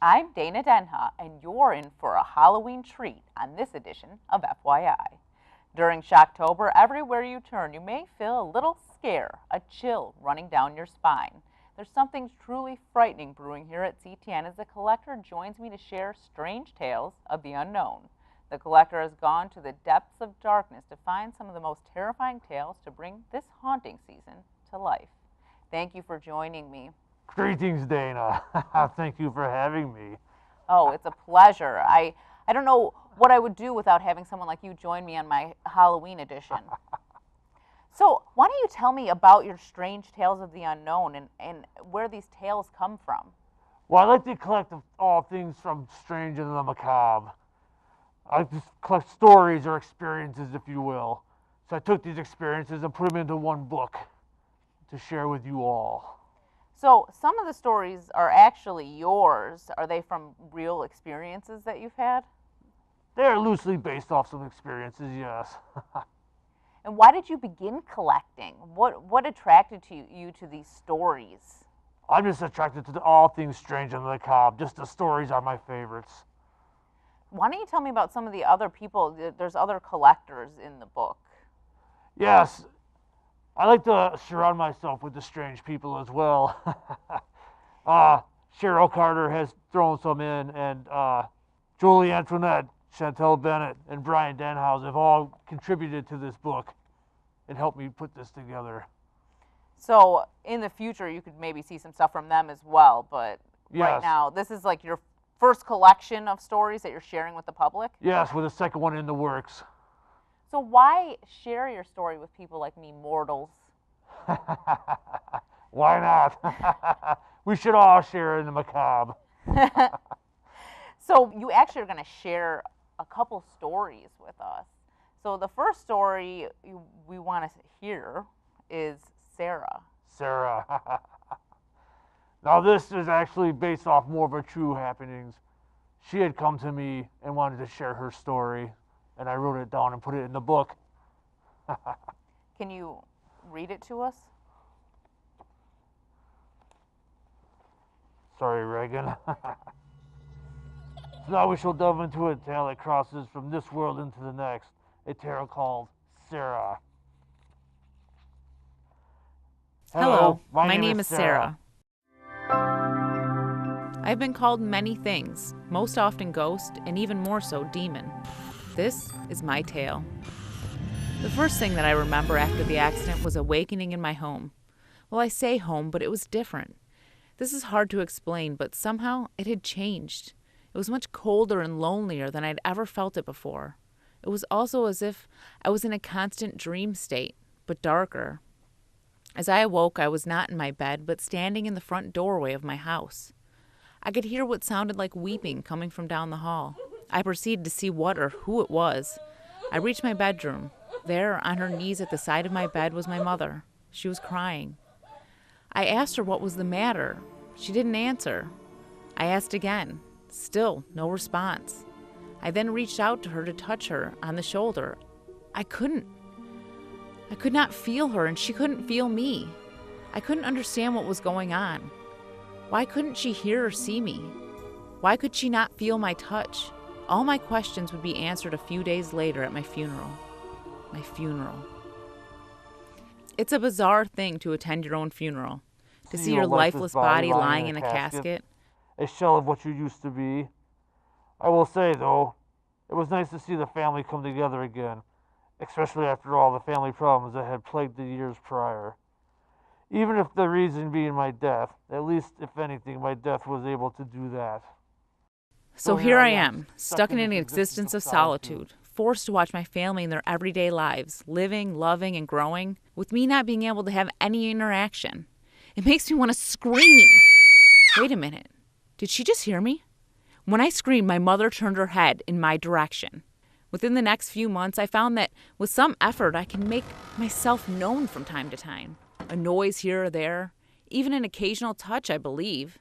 I'm Dana Denha, and you're in for a Halloween treat on this edition of FYI. During Shocktober, everywhere you turn, you may feel a little scare, a chill running down your spine. There's something truly frightening brewing here at CTN as the collector joins me to share strange tales of the unknown. The collector has gone to the depths of darkness to find some of the most terrifying tales to bring this haunting season to life. Thank you for joining me. Greetings, Dana. Thank you for having me. Oh, it's a pleasure. I don't know what I would do without having someone like you join me on my Halloween edition. So why don't you tell me about your strange tales of the unknown and where these tales come from? Well, I like to collect all things from strange and the macabre. I like to collect stories or experiences, if you will. So I took these experiences and put them into one book to share with you all. So some of the stories are actually yours. Are they from real experiences that you've had? They're loosely based off some experiences, yes. And why did you begin collecting? What attracted you to these stories? I'm just attracted to all things strange and macabre. Just the stories are my favorites. Why don't you tell me about some of the other people? There's other collectors in the book. Yes, I like to surround myself with the strange people as well. Cheryl Carter has thrown some in, and Julie Antoinette, Chantel Bennett, and Brian Denhouse have all contributed to this book and helped me put this together. So in the future, you could maybe see some stuff from them as well, but yes. Right now, this is like your first collection of stories that you're sharing with the public? Yes, with a second one in the works. So why share your story with people like me, mortals? Why not? We should all share in the macabre. So you actually are going to share a couple stories with us. So the first story we want to hear is Sarah. Sarah. Now this is actually based off more of her true happenings. She had come to me and wanted to share her story, and I wrote it down and put it in the book. Can you read it to us? Sorry, Reagan. So now we shall delve into a tale that crosses from this world into the next, a tale called Sarah. Hello, my name is Sarah. I've been called many things, most often ghost, and even more so demon. This is my tale. The first thing that I remember after the accident was awakening in my home. Well, I say home, but it was different. This is hard to explain, but somehow it had changed. It was much colder and lonelier than I'd ever felt it before. It was also as if I was in a constant dream state, but darker. As I awoke, I was not in my bed, but standing in the front doorway of my house. I could hear what sounded like weeping coming from down the hall. I proceeded to see what or who it was. I reached my bedroom. There, on her knees at the side of my bed, was my mother. She was crying. I asked her what was the matter. She didn't answer. I asked again. Still no response. I then reached out to her to touch her on the shoulder. I couldn't. I could not feel her, and she couldn't feel me. I couldn't understand what was going on. Why couldn't she hear or see me? Why could she not feel my touch? All my questions would be answered a few days later at my funeral. My funeral. It's a bizarre thing to attend your own funeral. To see your lifeless body lying in a casket. A shell of what you used to be. I will say, though, it was nice to see the family come together again, especially after all the family problems that had plagued the years prior. Even if the reason being my death, at least, if anything, my death was able to do that. So here I am, stuck in an existence of solitude, forced to watch my family in their everyday lives, living, loving, and growing, with me not being able to have any interaction. It makes me want to scream. Wait a minute. Did she just hear me? When I screamed, my mother turned her head in my direction. Within the next few months, I found that with some effort, I can make myself known from time to time. A noise here or there, even an occasional touch, I believe.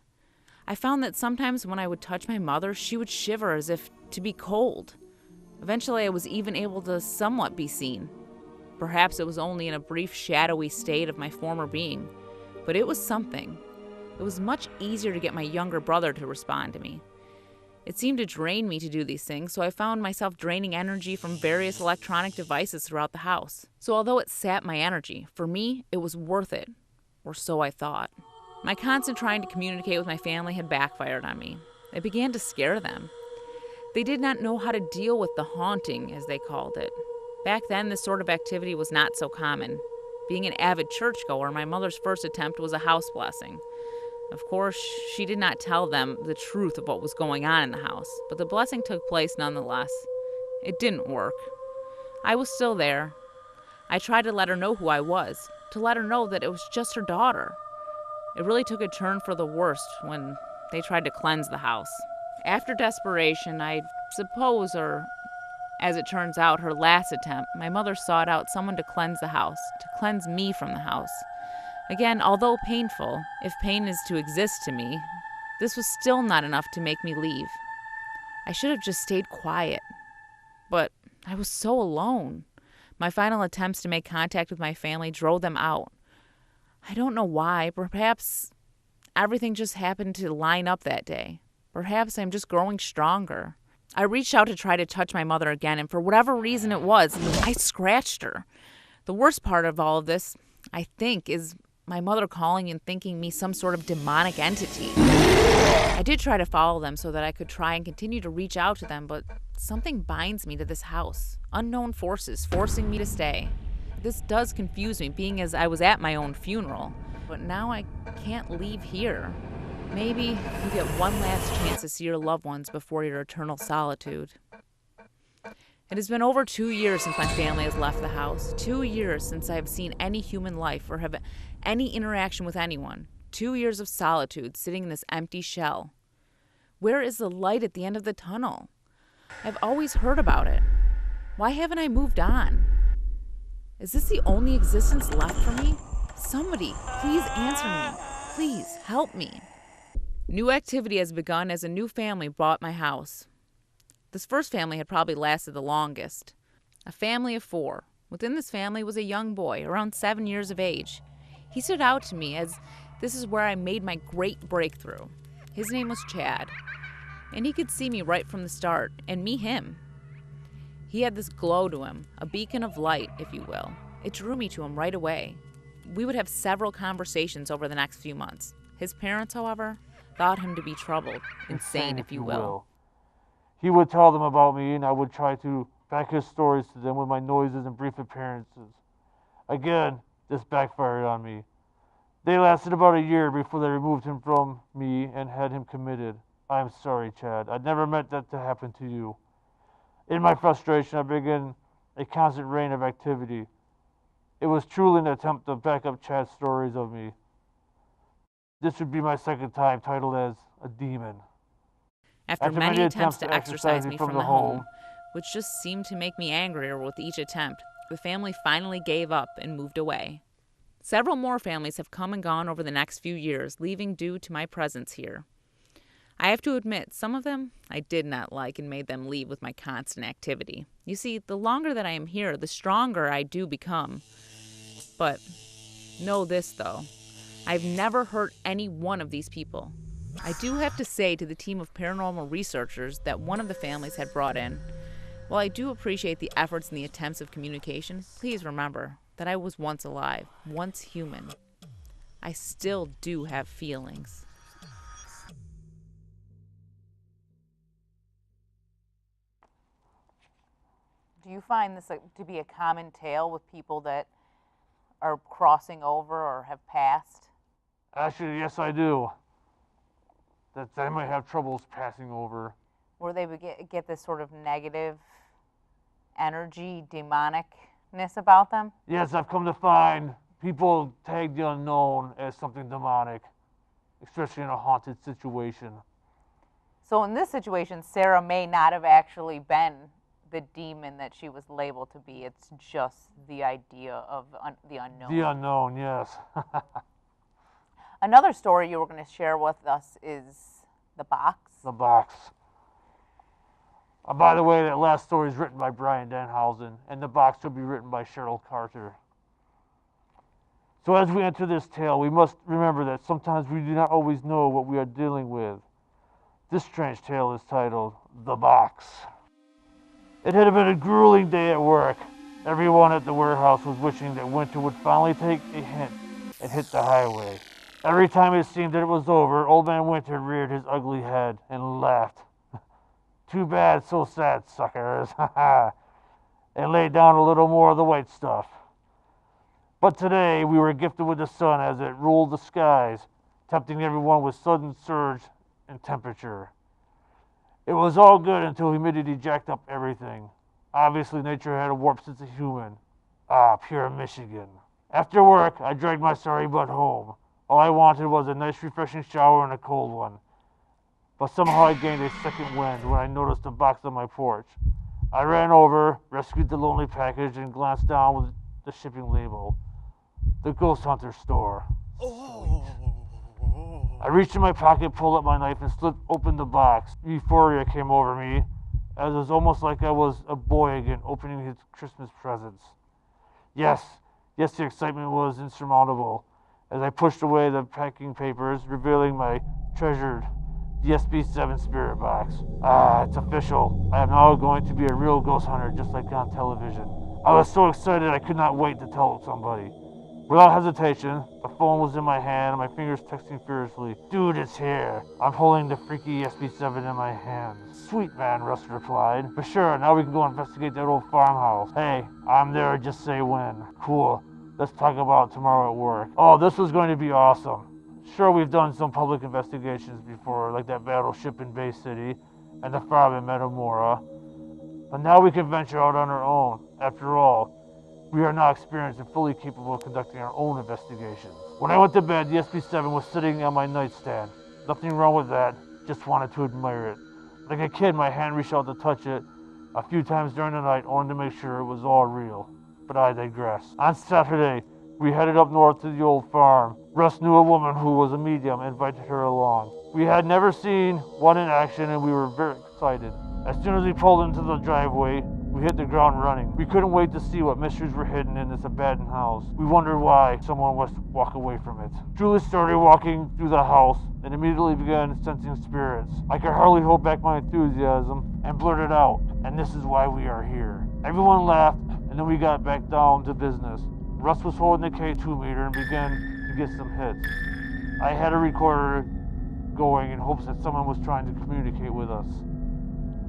I found that sometimes when I would touch my mother, she would shiver as if to be cold. Eventually, I was even able to somewhat be seen. Perhaps it was only in a brief shadowy state of my former being, but it was something. It was much easier to get my younger brother to respond to me. It seemed to drain me to do these things, so I found myself draining energy from various electronic devices throughout the house. So although it sapped my energy, for me, it was worth it. Or so I thought. My constant trying to communicate with my family had backfired on me. It began to scare them. They did not know how to deal with the haunting, as they called it. Back then, this sort of activity was not so common. Being an avid churchgoer, my mother's first attempt was a house blessing. Of course, she did not tell them the truth of what was going on in the house, but the blessing took place nonetheless. It didn't work. I was still there. I tried to let her know who I was, to let her know that it was just her daughter. It really took a turn for the worst when they tried to cleanse the house. After desperation, I suppose, or as it turns out, her last attempt, my mother sought out someone to cleanse the house, to cleanse me from the house. Again, although painful, if pain is to exist to me, this was still not enough to make me leave. I should have just stayed quiet. But I was so alone. My final attempts to make contact with my family drove them out. I don't know why. Perhaps everything just happened to line up that day. Perhaps I'm just growing stronger. I reached out to try to touch my mother again, and for whatever reason it was, I scratched her. The worst part of all of this, I think, is my mother calling and thinking me some sort of demonic entity. I did try to follow them so that I could try and continue to reach out to them, but something binds me to this house. Unknown forces forcing me to stay. This does confuse me, being as I was at my own funeral. But now I can't leave here. Maybe you get one last chance to see your loved ones before your eternal solitude. It has been over 2 years since my family has left the house. 2 years since I have seen any human life or have any interaction with anyone. 2 years of solitude sitting in this empty shell. Where is the light at the end of the tunnel? I've always heard about it. Why haven't I moved on? Is this the only existence left for me? Somebody, please answer me. Please help me. New activity has begun as a new family bought my house. This first family had probably lasted the longest. A family of 4. Within this family was a young boy, around 7 years of age. He stood out to me as this is where I made my great breakthrough. His name was Chad, and he could see me right from the start, and me him. He had this glow to him, a beacon of light, if you will. It drew me to him right away. We would have several conversations over the next few months. His parents, however, thought him to be troubled, insane, if you will. He would tell them about me, and I would try to back his stories to them with my noises and brief appearances. Again, this backfired on me. They lasted about a year before they removed him from me and had him committed. I am sorry, Chad. I never meant that to happen to you. In my frustration, I began a constant rain of activity. It was truly an attempt to back up Chad's stories of me. This would be my second time titled as a demon. After many attempts to exorcise me from the home, which just seemed to make me angrier with each attempt, the family finally gave up and moved away. Several more families have come and gone over the next few years, leaving due to my presence here. I have to admit, some of them I did not like and made them leave with my constant activity. You see, the longer that I am here, the stronger I do become. But know this, though. I've never hurt any one of these people. I do have to say to the team of paranormal researchers that one of the families had brought in, while I do appreciate the efforts and the attempts of communication, please remember that I was once alive, once human. I still do have feelings. Do you find this to be a common tale with people that are crossing over or have passed? Actually, yes, I do. That they might have troubles passing over. Where they would get this sort of negative energy, demonicness about them? Yes, I've come to find people tag the unknown as something demonic, especially in a haunted situation. So in this situation, Sarah may not have actually been the demon that she was labeled to be. It's just the idea of the unknown. The unknown, yes. Another story you were going to share with us is the box. The box. By the way, that last story is written by Brian Danhausen, and the box will be written by Cheryl Carter. So as we enter this tale, we must remember that sometimes we do not always know what we are dealing with. This strange tale is titled The Box. It had been a grueling day at work. Everyone at the warehouse was wishing that winter would finally take a hint and hit the highway. Every time it seemed that it was over, Old Man Winter reared his ugly head and laughed. Too bad, so sad, suckers, and laid down a little more of the white stuff. But today we were gifted with the sun as it ruled the skies, tempting everyone with sudden surge in temperature. It was all good until humidity jacked up everything. Obviously, nature had a warped sense of human. Ah, pure Michigan. After work, I dragged my sorry butt home. All I wanted was a nice refreshing shower and a cold one. But somehow I gained a second wind when I noticed a box on my porch. I ran over, rescued the lonely package, and glanced down with the shipping label. The Ghost Hunter store. Sweet. I reached in my pocket, pulled up my knife, and slipped open the box. Euphoria came over me, as it was almost like I was a boy again, opening his Christmas presents. Yes, the excitement was insurmountable, as I pushed away the packing papers, revealing my treasured DSP-7 spirit box. Ah, it's official. I am now going to be a real ghost hunter, just like on television. I was so excited I could not wait to tell somebody. Without hesitation, the phone was in my hand and my fingers texting furiously. Dude, it's here. I'm holding the freaky SB7 in my hands. Sweet man, Russ replied. For sure, now we can go investigate that old farmhouse. Hey, I'm there, just say when. Cool. Let's talk about it tomorrow at work. Oh, this was going to be awesome. Sure, we've done some public investigations before, like that battleship in Bay City and the farm in Metamora. But now we can venture out on our own. After all, we are now experienced and fully capable of conducting our own investigations. When I went to bed, the SB7 was sitting on my nightstand. Nothing wrong with that, just wanted to admire it. Like a kid, my hand reached out to touch it a few times during the night, only to make sure it was all real. But I digress. On Saturday, we headed up north to the old farm. Russ knew a woman who was a medium and invited her along. We had never seen one in action and we were very excited. As soon as we pulled into the driveway, we hit the ground running. We couldn't wait to see what mysteries were hidden in this abandoned house. We wondered why someone was to walk away from it. Julie started walking through the house and immediately began sensing spirits. I could hardly hold back my enthusiasm and blurted out, "And this is why we are here." Everyone laughed, and then we got back down to business. Russ was holding the K2 meter and began to get some hits. I had a recorder going in hopes that someone was trying to communicate with us.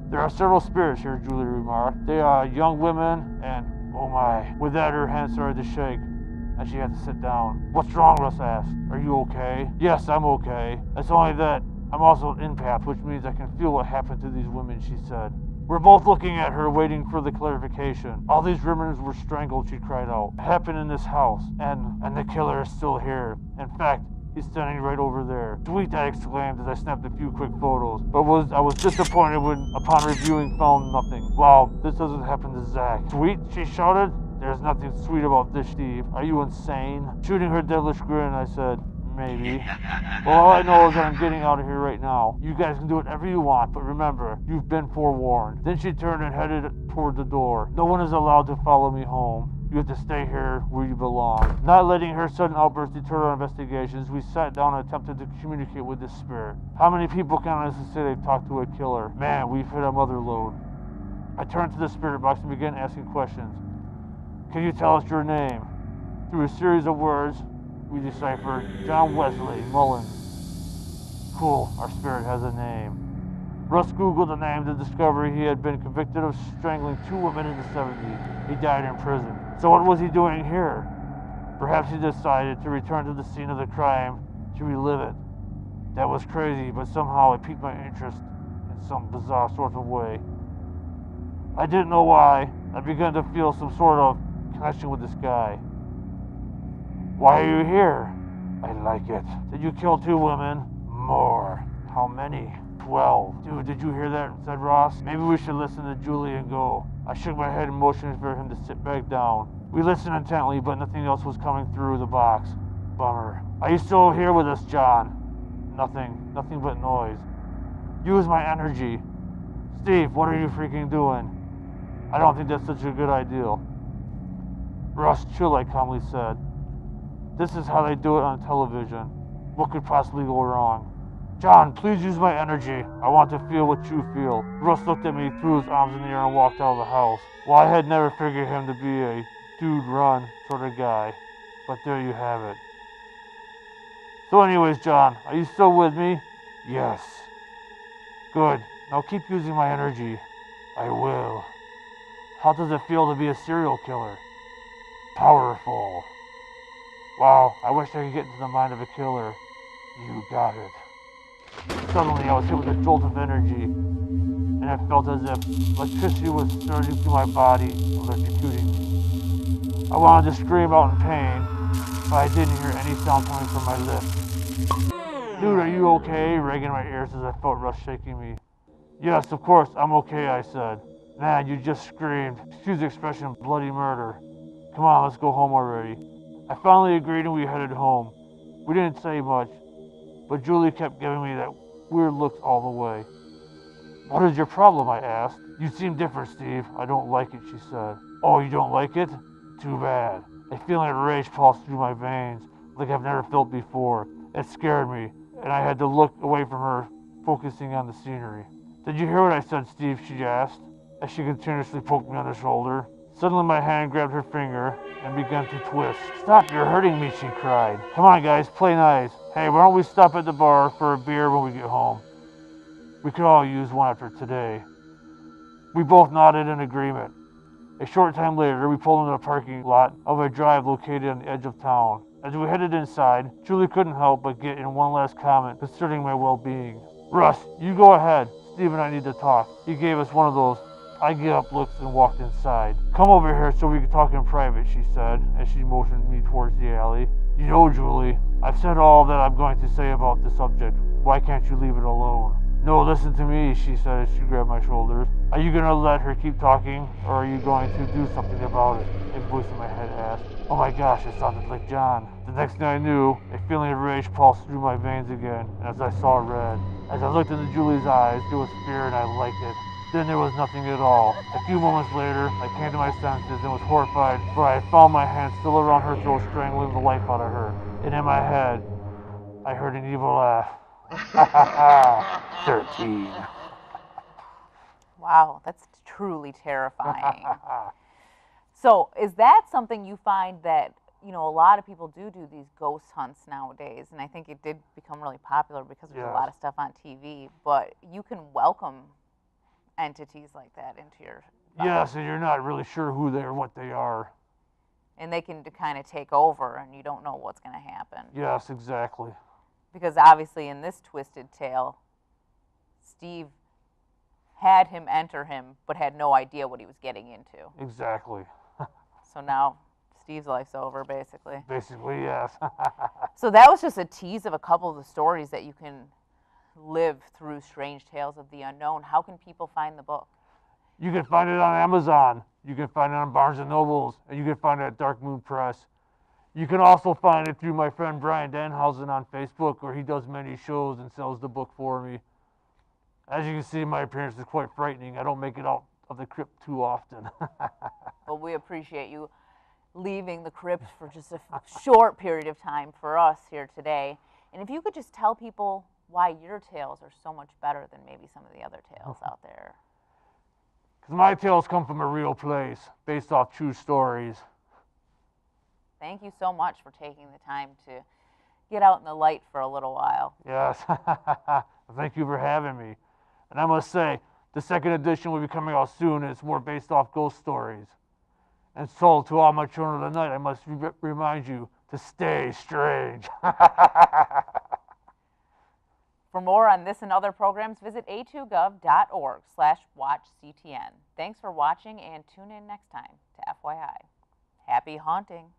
There are several spirits here, Julie remarked. They are young women and, oh my. With that, her hand started to shake, and she had to sit down. What's wrong, Russ asked. Are you okay? Yes, I'm okay. It's only that I'm also an empath, which means I can feel what happened to these women, she said. We're both looking at her, waiting for the clarification. All these women were strangled, she cried out. It happened in this house, and the killer is still here. In fact, he's standing right over there. Sweet, I exclaimed as I snapped a few quick photos, but I was disappointed when, upon reviewing, found nothing. Wow, this doesn't happen to Zach. Sweet, she shouted. There's nothing sweet about this, Steve. Are you insane? Shooting her devilish grin, I said, maybe. Well, all I know is that I'm getting out of here right now. You guys can do whatever you want, but remember, you've been forewarned. Then she turned and headed toward the door. No one is allowed to follow me home. You have to stay here where you belong. Not letting her sudden outburst deter our investigations, we sat down and attempted to communicate with this spirit. How many people can honestly say they've talked to a killer? Man, we've hit a mother load. I turned to the spirit box and began asking questions. Can you tell us your name? Through a series of words, we deciphered John Wesley Mullins. Cool, our spirit has a name. Russ Googled the name to discover he had been convicted of strangling 2 women in the 70s. He died in prison. So what was he doing here? Perhaps he decided to return to the scene of the crime to relive it. That was crazy, but somehow it piqued my interest in some bizarre sort of way. I didn't know why. I began to feel some sort of connection with this guy. Why are you here? I like it. Did you kill 2 women? More. How many? 12. Dude, did you hear that? Said Ross. Maybe we should listen to Julie and go. I shook my head and motioned for him to sit back down. We listened intently, but nothing else was coming through the box. Bummer. Are you still here with us, John? Nothing but noise. Use my energy. Steve, what are you freaking doing? I don't think that's such a good idea. Russ, chill, I calmly said. This is how they do it on television. What could possibly go wrong? John, please use my energy. I want to feel what you feel. Russ looked at me, threw his arms in the air, and walked out of the house. Well, I had never figured him to be a dude run sort of guy. But there you have it. So anyways, John, are you still with me? Yes. Good. Now keep using my energy. I will. How does it feel to be a serial killer? Powerful. Wow, I wish I could get into the mind of a killer. You got it. Suddenly, I was hit with a jolt of energy, and it felt as if electricity was surging through my body, electrocuting me. I wanted to scream out in pain, but I didn't hear any sound coming from my lips. Dude, are you okay? Rang in my ears as I felt Russ shaking me. Yes, of course, I'm okay, I said. Man, you just screamed. Excuse the expression, bloody murder. Come on, let's go home already. I finally agreed and we headed home. We didn't say much, but Julie kept giving me that weird look all the way. What is your problem? I asked. You seem different, Steve. I don't like it, she said. Oh, you don't like it? Too bad. A feeling of rage pulsed through my veins, like I've never felt before. It scared me, and I had to look away from her, focusing on the scenery. Did you hear what I said, Steve? She asked, as she continuously poked me on the shoulder. Suddenly my hand grabbed her finger and began to twist. Stop, you're hurting me, she cried. Come on, guys, play nice. Hey, why don't we stop at the bar for a beer when we get home? We could all use one after today. We both nodded in agreement. A short time later, we pulled into a parking lot of a drive located on the edge of town. As we headed inside, Julie couldn't help but get in one last comment concerning my well-being. Russ, you go ahead. Steve and I need to talk. He gave us one of those I give up looks and walked inside. Come over here so we can talk in private, she said, as she motioned me towards the alley. You know, Julie, I've said all that I'm going to say about the subject. Why can't you leave it alone? No, listen to me, she said as she grabbed my shoulders. Are you going to let her keep talking, or are you going to do something about it? A voice in my head asked. Oh my gosh, it sounded like John. The next thing I knew, a feeling of rage pulsed through my veins again, and as I saw red. As I looked into Julie's eyes, there was fear and I liked it. Then there was nothing at all. A few moments later, I came to my senses and was horrified, for I had found my hand still around her throat, strangling the life out of her. And in my head, I heard an evil laugh. Ha ha ha! 13. Wow, that's truly terrifying. So is that something you find that, you know, a lot of people do these ghost hunts nowadays, and I think it did become really popular because there's a lot of stuff on TV, but you can welcome entities like that into your life. Yes, and you're not really sure who they are, what they are. And they can kind of take over, and you don't know what's going to happen. Yes, exactly. Because obviously in this twisted tale, Steve had him enter him, but had no idea what he was getting into. Exactly. So now Steve's life's over, basically. Basically, yes. So that was just a tease of a couple of the stories that you can live through Strange Tales of the Unknown. How can people find the book? You can find it on Amazon. You can find it on Barnes & Nobles. And you can find it at Dark Moon Press. You can also find it through my friend Brian Danhausen on Facebook, where he does many shows and sells the book for me. As you can see, my appearance is quite frightening. I don't make it out of the crypt too often. Well, we appreciate you leaving the crypt for just a short period of time for us here today. And if you could just tell people why your tales are so much better than maybe some of the other tales out there. Because my tales come from a real place, based off true stories. Thank you so much for taking the time to get out in the light for a little while. Yes. Thank you for having me. And I must say, the second edition will be coming out soon, and it's more based off ghost stories. And so, to all my children of the night, I must remind you to stay strange. For more on this and other programs, visit a2gov.org/watchctn. Thanks for watching, and tune in next time to FYI. Happy haunting.